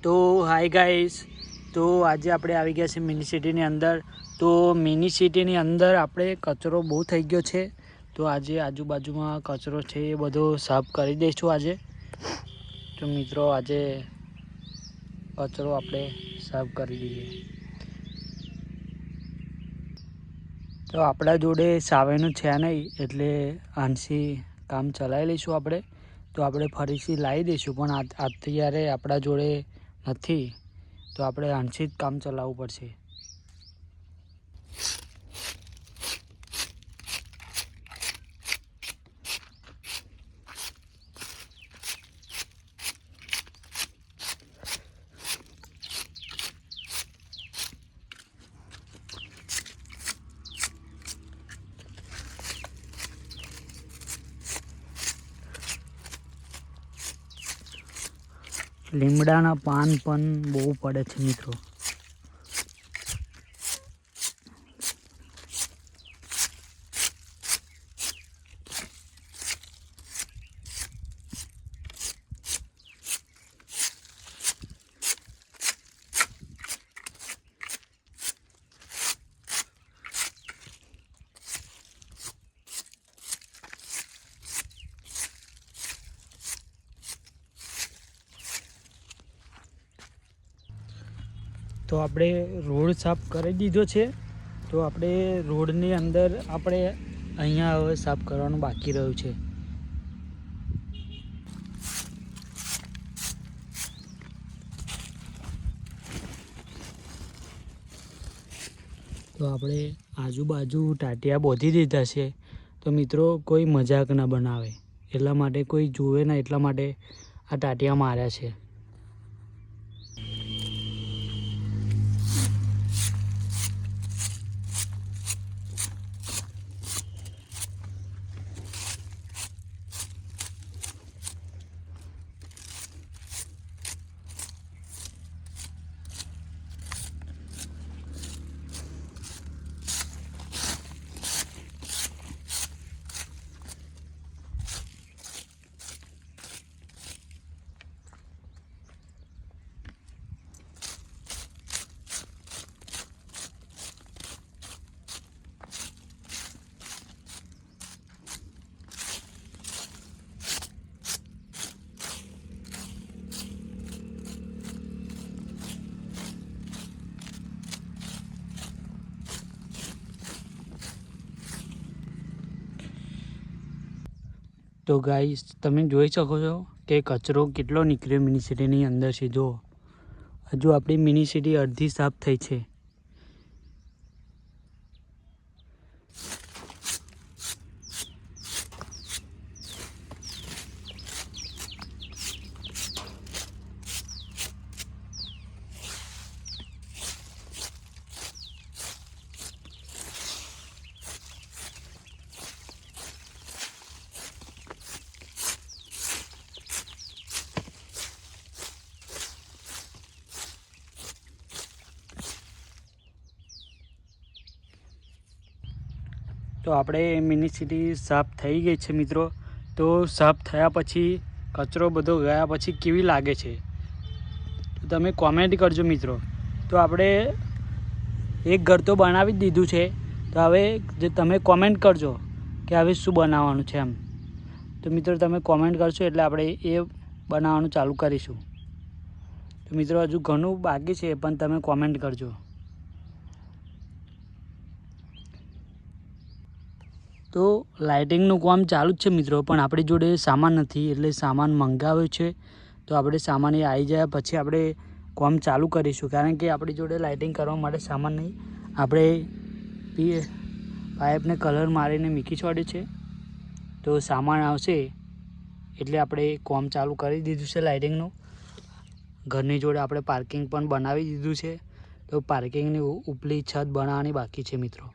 તો hi guys, તો આજે આપણે આવી ગયા છે મિની સિટીની અંદર. તો મિની સિટીની અંદર આપણે કચરો બહુ થઈ ગયો છે, તો આજે આજુબાજુમાં કચરો છે એ બધો સાફ કરી દઈશું આજે. તો મિત્રો આજે કચરો આપણે સાફ કરી દઈએ. તો આપણા જોડે સાવેનું છે નહીં, એટલે આનથી કામ ચલાવી લઈશું આપણે. તો આપણે ફરીથી લાવી દઈશું, પણ અત્યારે આપણા જોડે નથી, તો આપણે આનથી જ કામ ચલાવવું પડશે. લીમડાના પાન પણ બહુ પડે છે મિત્રો. તો આપણે રોડ સાફ કરી દીધો છે. તો આપણે રોડની અંદર આપણે અહીંયા હવે સાફ કરવાનું બાકી રહ્યું છે. તો આપણે આજુબાજુ ટાટિયા બોધી દીધા છે. તો મિત્રો કોઈ મજાક ના બનાવે, એટલા માટે કોઈ જુએ ના, એટલા માટે આ ટાટિયા માર્યા છે. તો ગાઈસ, તમે જોઈ શકો છો કે કચરો કેટલો નીકળ્યો મિની સિટીની અંદર છે. જો હજુ આપણી મિની સિટી અડધી સાફ થઈ છે. તો આપણે મિની સિટી સાફ થઈ ગઈ છે મિત્રો. તો સાફ થયા પછી કચરો બધો ગયા પછી કેવી લાગે છે, તો તમે કોમેન્ટ કરજો મિત્રો. તો આપણે એક ઘર તો બનાવી જ દીધું છે. તો હવે જે તમે કોમેન્ટ કરજો કે હવે શું બનાવવાનું છે એમ. તો મિત્રો તમે કોમેન્ટ કરશો એટલે આપણે એ બનાવવાનું ચાલુ કરીશું. તો મિત્રો હજુ ઘણું બાકી છે, પણ તમે કોમેન્ટ કરજો. તો લાઇટિંગનું કામ ચાલુ જ છે મિત્રો, પણ આપણી જોડે સામાન નથી, એટલે સામાન મંગાવ્યો છે. તો આપણે સામાન એ આવી જાય પછી આપણે કામ ચાલુ કરીશું, કારણ કે આપણી જોડે લાઇટિંગ કરવા માટે સામાન નહીં. આપણે પાઇપને કલર મારીને મૂકી છોડ્યું છે. તો સામાન આવશે એટલે આપણે કામ ચાલુ કરી દીધું છે લાઇટિંગનું. ઘરની જોડે આપણે પાર્કિંગ પણ બનાવી દીધું છે. તો પાર્કિંગની ઉપલી છત બનાવવાની બાકી છે મિત્રો.